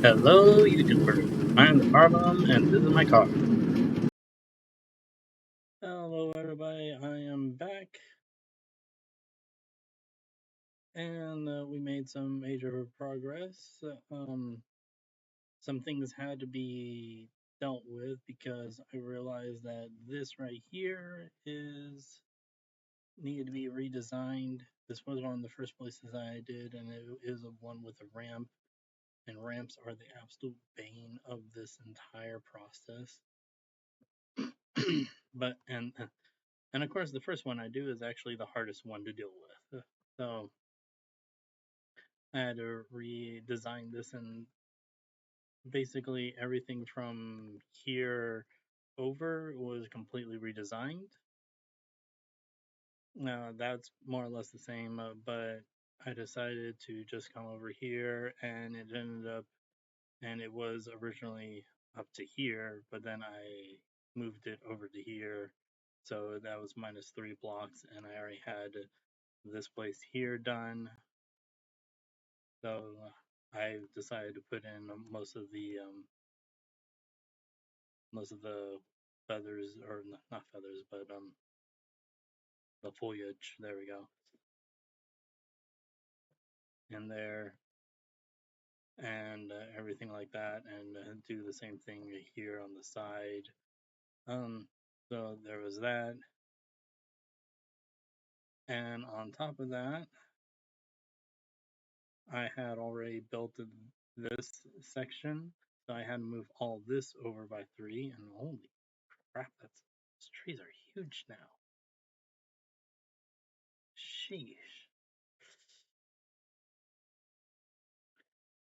Hello, YouTuber. I am the Carbon, and this is my car. Hello, everybody. I am back, and we made some major progress. Some things had to be dealt with because I realized that this right here is needed to be redesigned. This was one of the first places I did, and it is a one with a ramp, and ramps are the absolute bane of this entire process. but and of course, the first one I do is actually the hardest one to deal with. So I had to redesign this, and basically everything from here over was completely redesigned. Now that's more or less the same, but I decided to just come over here, and it ended up, and it was originally up to here, but then I moved it over to here. So that was minus 3 blocks, and I already had this place here done. So I decided to put in most of the feathers, or not feathers, but the foliage. There we go, in there, and everything like that, and do the same thing here on the side. Um, so there was that, and on top of that, I had already built this section, so I had to move all this over by 3, and holy crap, those trees are huge now. Sheesh.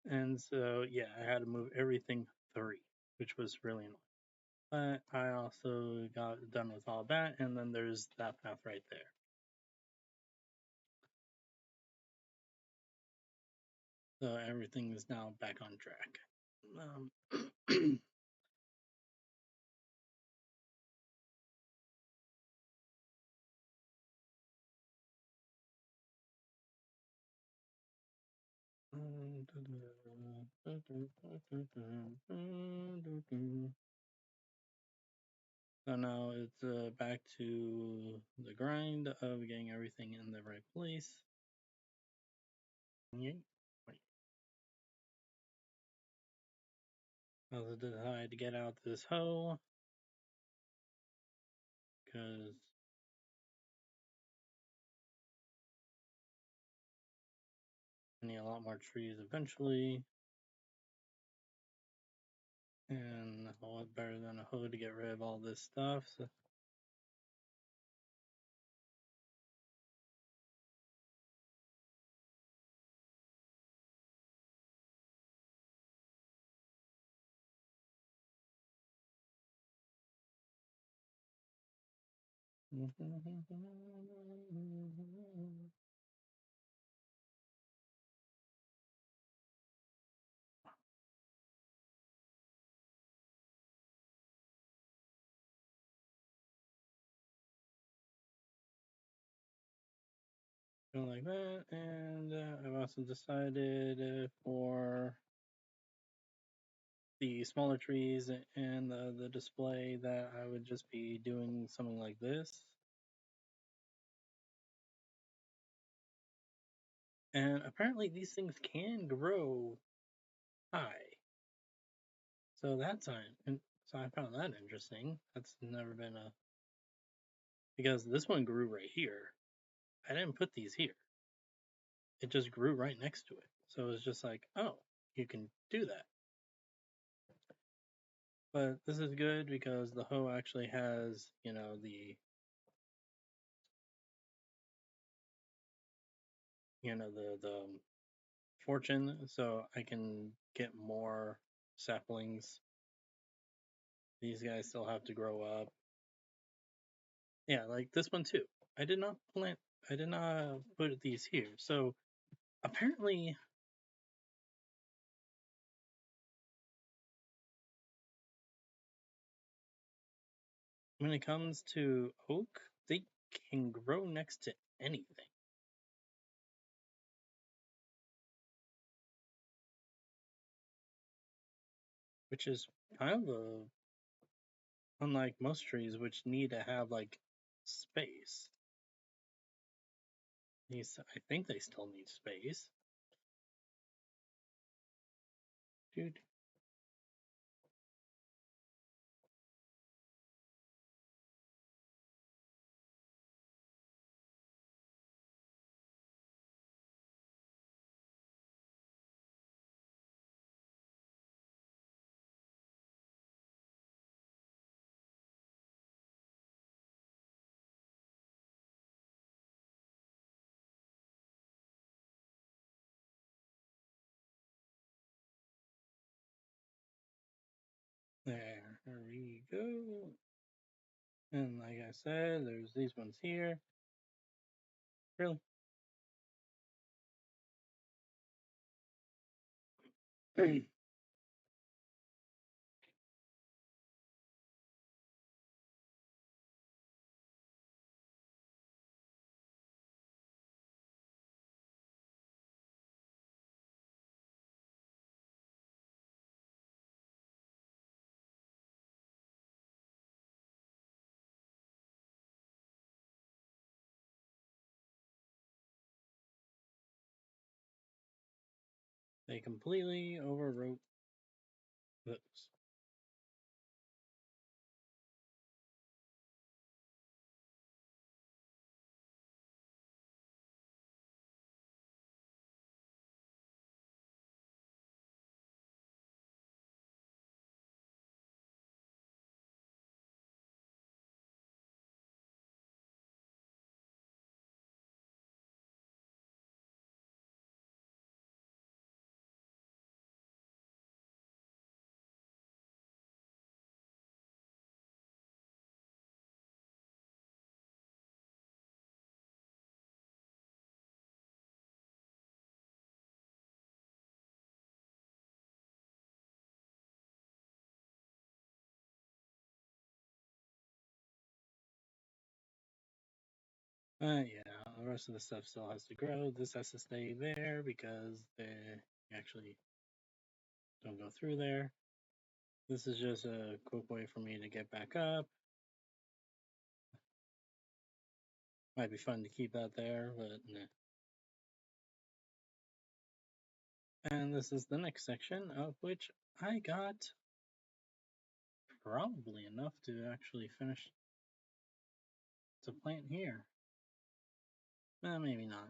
And so, yeah, I had to move everything 3, which was really annoying. But I also got done with all that, and then there's that path right there. So everything is now back on track. Um, So now it's back to the grind of getting everything in the right place. I also decided to get out this hoe because I need a lot more trees eventually, and a lot better than a hoe to get rid of all this stuff. So like that, and I've also decided for the smaller trees and the display that I would just be doing something like this. And apparently these things can grow high. So that's and so I found that interesting. That's never been a, because this one grew right here. I didn't put these here. It just grew right next to it. So it was just like, oh, you can do that. But this is good because the hoe actually has, the fortune, so I can get more saplings. These guys still have to grow up. Yeah, like this one too. I did not put these here. So apparently, when it comes to oak, they can grow next to anything. which is kind of unlike most trees, which need to have like space. I think they still need space. Dude. There we go. And like I said, there's these ones here. Really? They completely overwrote those. Yeah, the rest of the stuff still has to grow. This has to stay there because they actually don't go through there. This is just a quick way for me to get back up. Might be fun to keep that there, but nah. And this is the next section, of which I got probably enough to actually finish to plant here. Well, maybe not.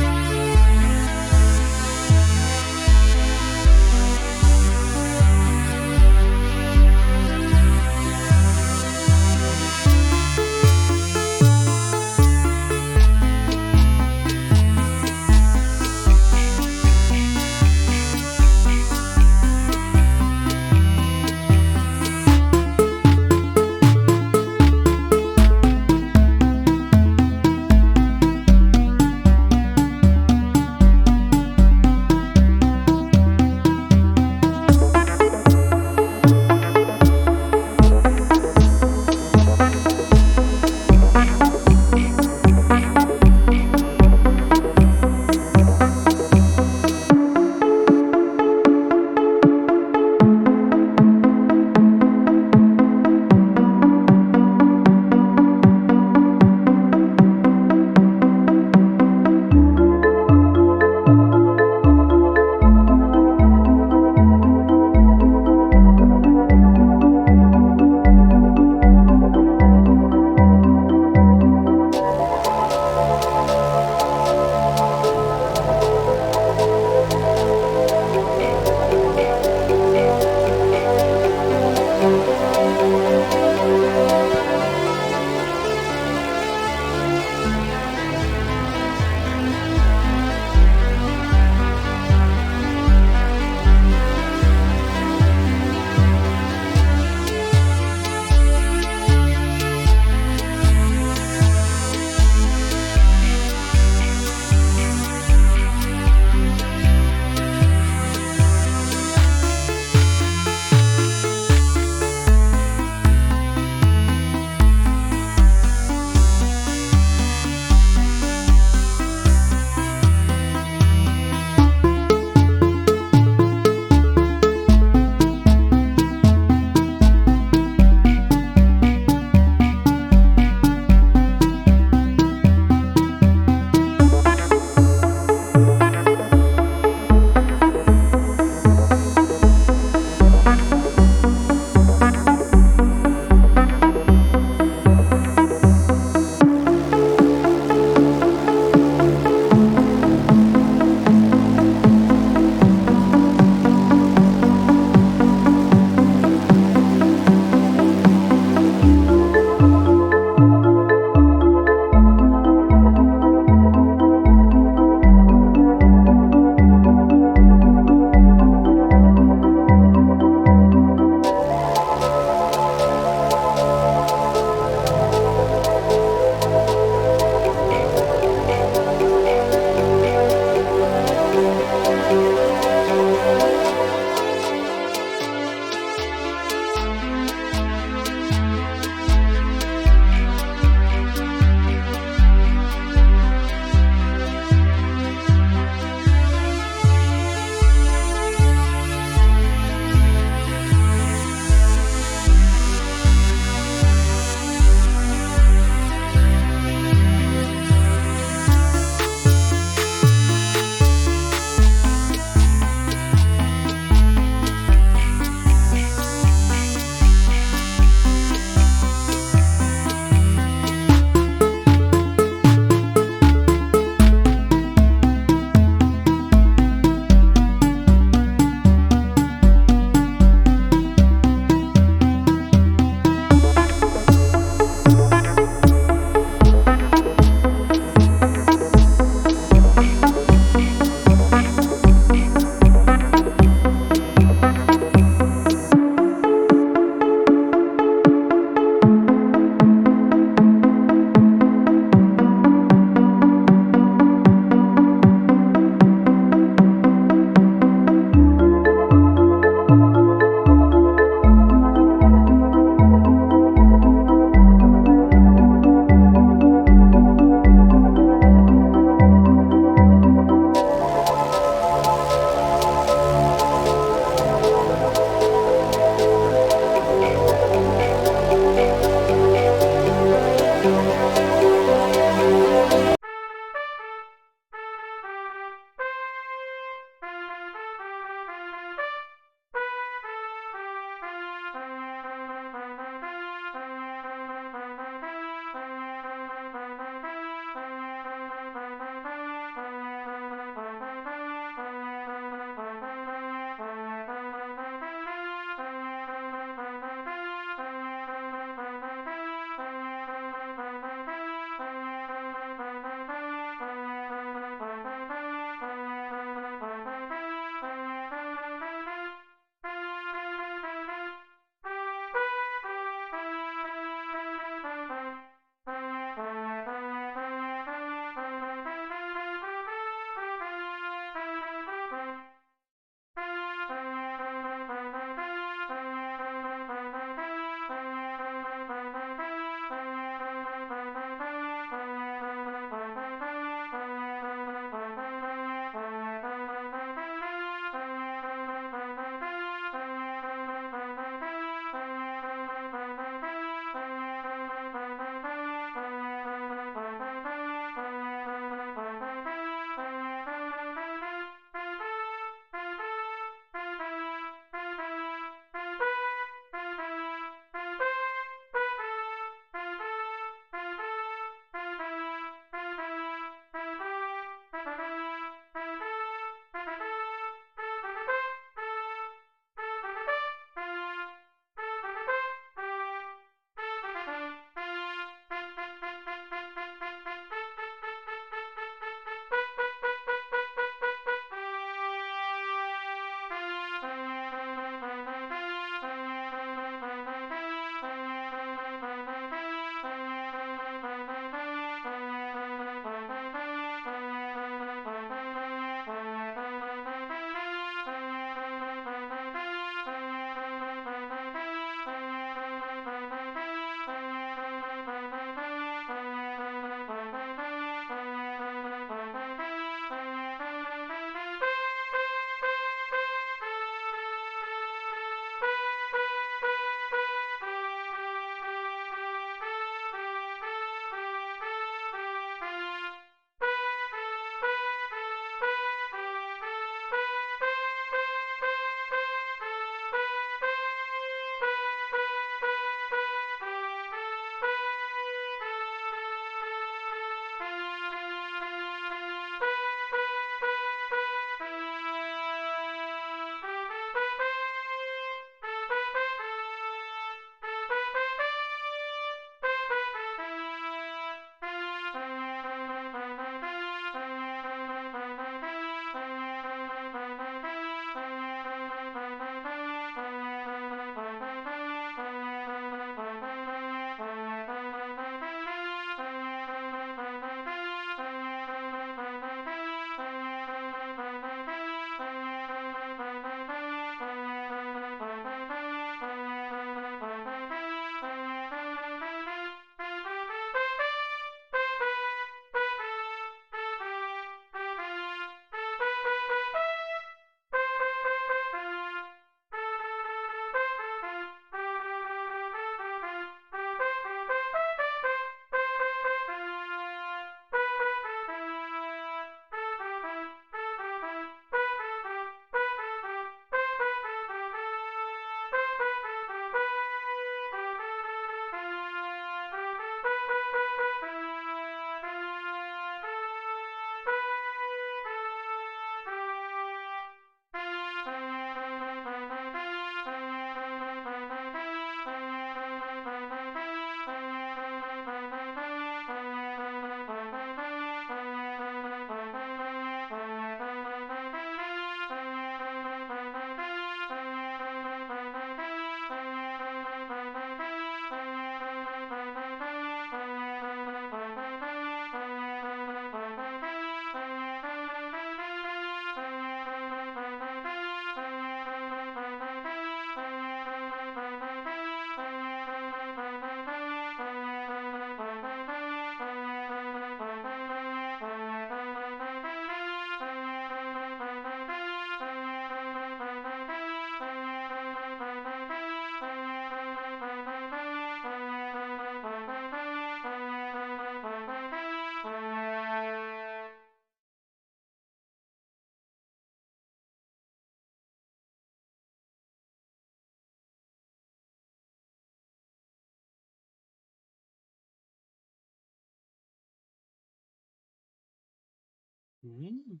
Mm.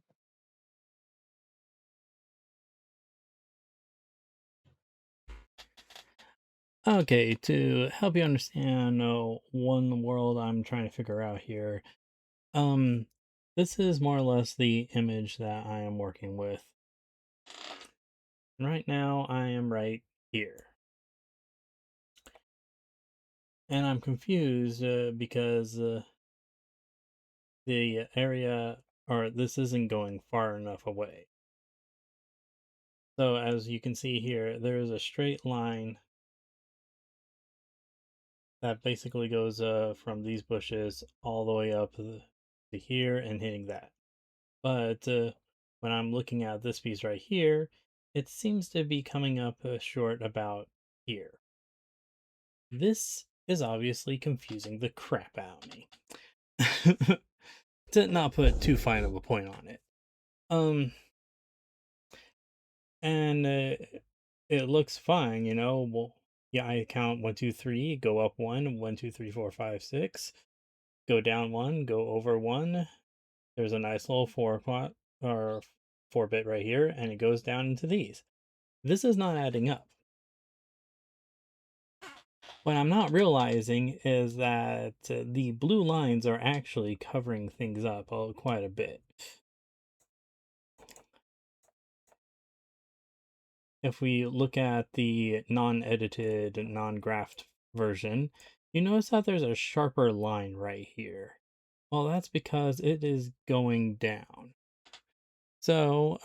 Okay, to help you understand one world I'm trying to figure out here, um, this is more or less the image that I am working with. And right now, I am right here. And I'm confused because the area, or this isn't going far enough away. So as you can see here, there is a straight line that basically goes from these bushes all the way up to here and hitting that. But when I'm looking at this piece right here, it seems to be coming up short about here. This is obviously confusing the crap out of me. To not put too fine of a point on it. And it looks fine, you know. Well, yeah, I count 1, 2, 3, go up 1, 1, 2, 3, 4, 5, 6, go down 1, go over 1. There's a nice little 4 or 4-bit right here, and it goes down into these. This is not adding up. What I'm not realizing is that the blue lines are actually covering things up quite a bit. If we look at the non-edited, non-graphed version, you notice that there's a sharper line right here. Well, that's because it is going down. So,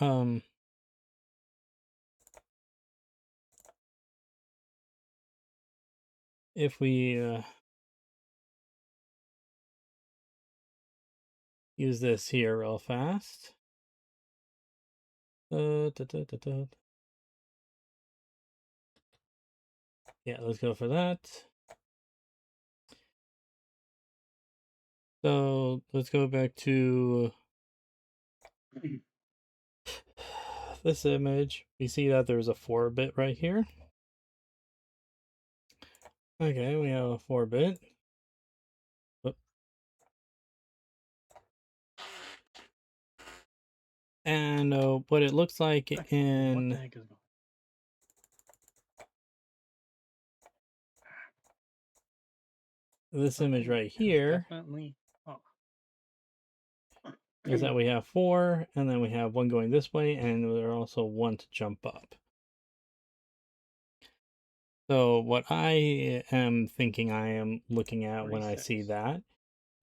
if we use this here real fast. Da, da, da. Yeah, let's go for that. So let's go back to this image. We see that there's a 4-bit right here. Okay, we have a 4-bit. And what it looks like What in the heck is going this image Something right is here definitely off. is that we have 4, and then we have 1 going this way, and there's also 1 to jump up. So what I am thinking I am looking at when I 46. see that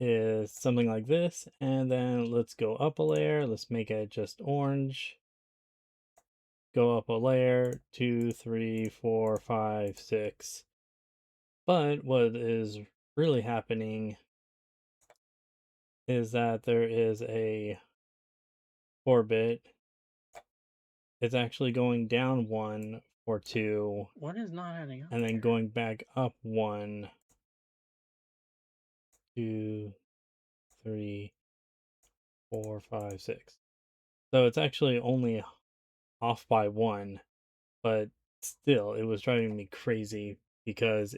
is something like this, and then let's go up a layer. Let's make it just orange. Go up a layer, 2, 3, 4, 5, 6. But what is really happening is that there is a 4-bit. It's actually going down 1 for 2, What is not adding up and then here? going back up 1, 2, 3, 4, 5, 6. So it's actually only off by 1, but still, it was driving me crazy because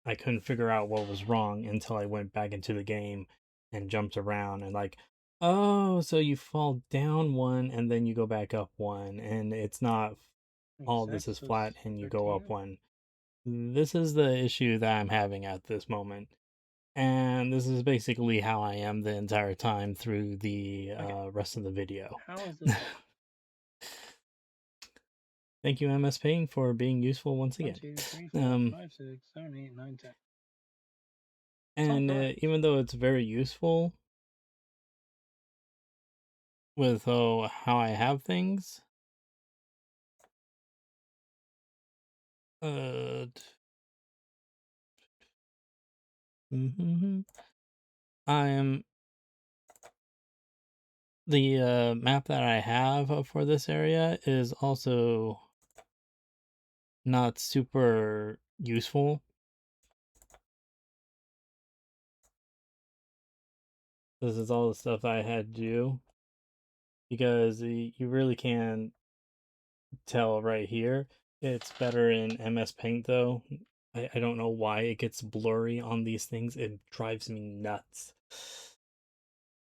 I couldn't figure out what was wrong until I went back into the game and jumped around and like, oh, so you fall down 1 and then you go back up 1, and it's not all this 26 is is flat and you go up 13. 1. This is the issue that I'm having at this moment. And this is basically how I am the entire time through the Okay, rest of the video. how is this off? Thank you, MS Paint, for being useful once 1, again. 2, 3, 4, Um, 5, 6, 7, 8, 9, 10. It's all and correct. even though it's very useful with how I have things, uh, I am the map that I have for this area is also not super useful. This is all the stuff I had to do because you really can't tell right here. It's better in MS Paint though. I don't know why it gets blurry on these things. It drives me nuts.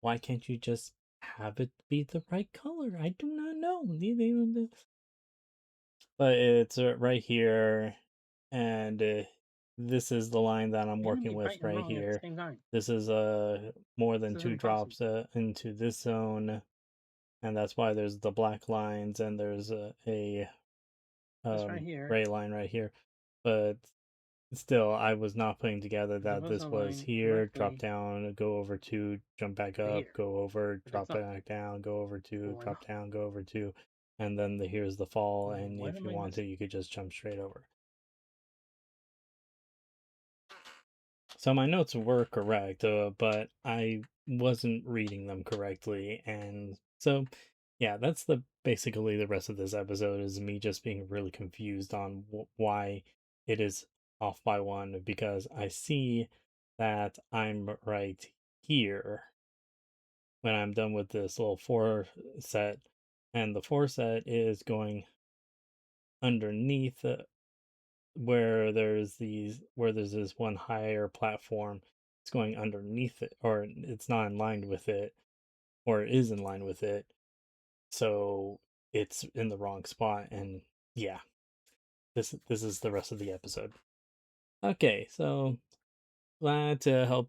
Why can't you just have it be the right color. I do not know. But it's right here, and this is the line that I'm You're gonna working be with right and right wrong at the here. same time. This is more than This is two impossible. drops into this zone, and that's why there's the black lines and there's a This right here gray line right here. But still, I was not putting together is that supposed to this was align here, drop correctly down, go over two, jump back to up, here, go over, but drop it's not. back down, go over two, Well, why drop not? down, go over two, and then here's the fall. And What if am you I want to, missing? you could just jump straight over. So my notes were correct, but I wasn't reading them correctly, and so yeah, that's basically the rest of this episode is me just being really confused on why it is off by one, because I see that I'm right here when I'm done with this little four set, and the four set is going underneath where there's this one higher platform. It's going underneath it, or it's not in line with it, or it is in line with it, so it's in the wrong spot. And yeah, this is the rest of the episode. Okay, so glad to help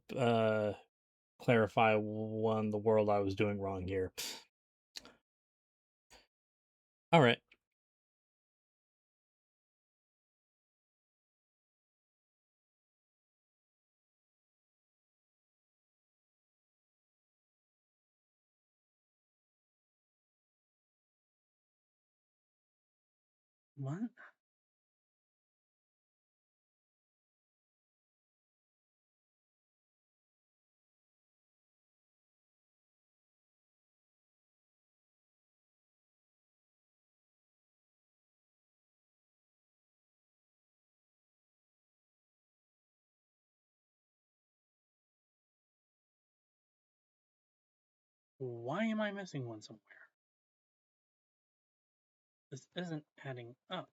clarify the world I was doing wrong here. All right. What? Why am I missing one somewhere? This isn't adding up.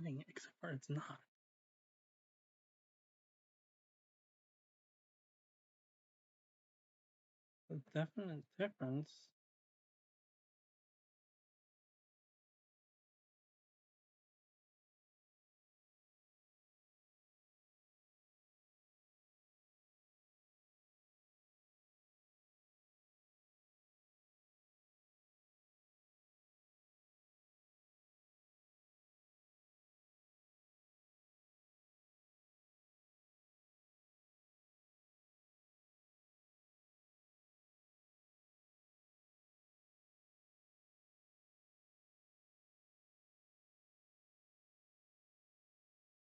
cutting, except for it's not. A definite difference.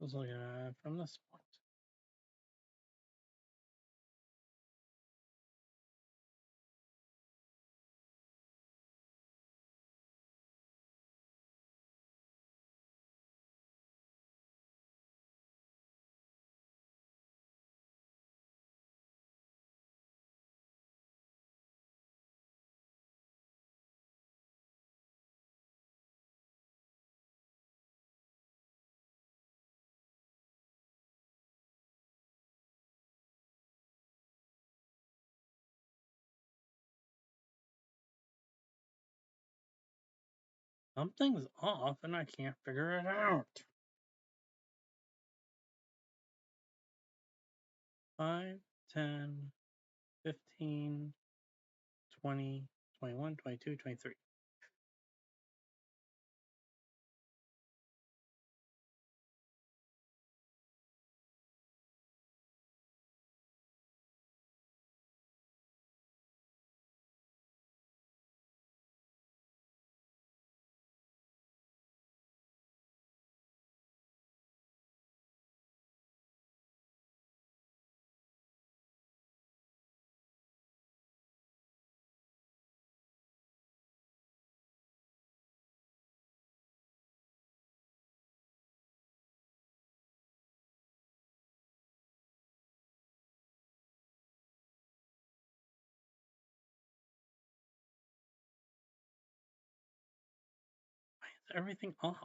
I was looking at it from this point. Something's off and I can't figure it out. 5, 10, 15, 20, 21, 22, 23. Why is everything off?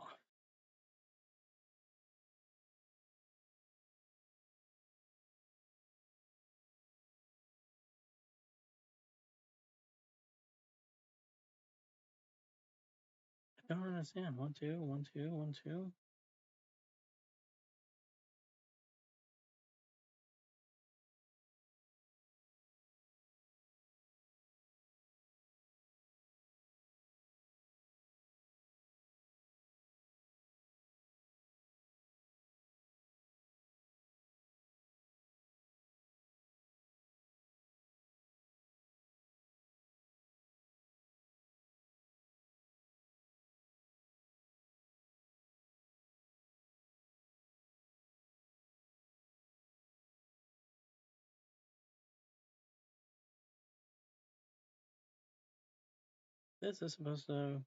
I don't understand. 1, 2, 1, 2, 1, 2. This is supposed to.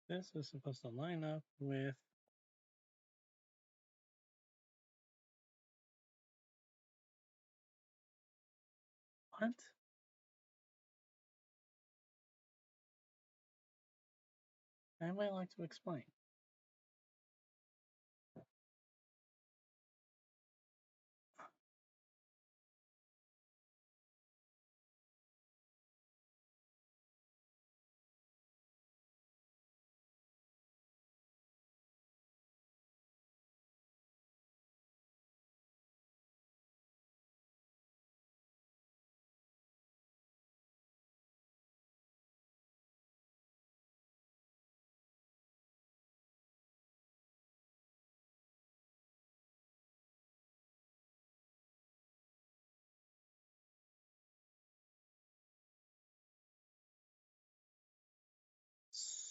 This is supposed to line up with what? I might like to explain.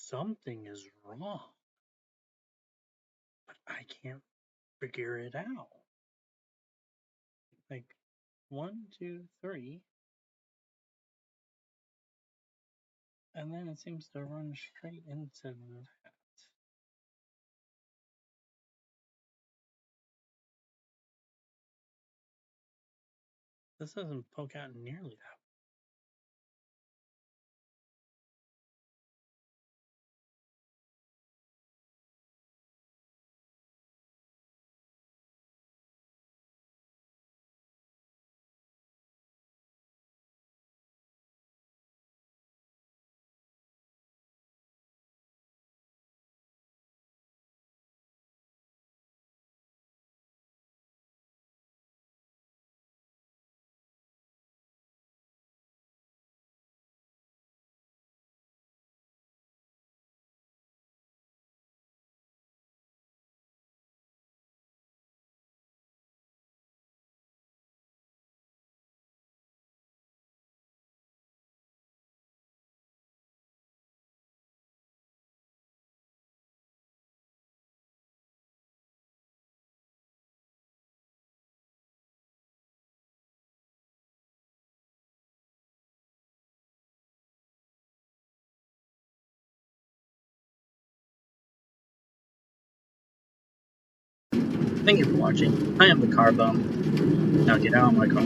Something is wrong, but I can't figure it out. Like 1, 2, 3, and then it seems to run straight into that. This doesn't poke out nearly that. Thank you for watching. I am the Car Bum. Now get out of my car.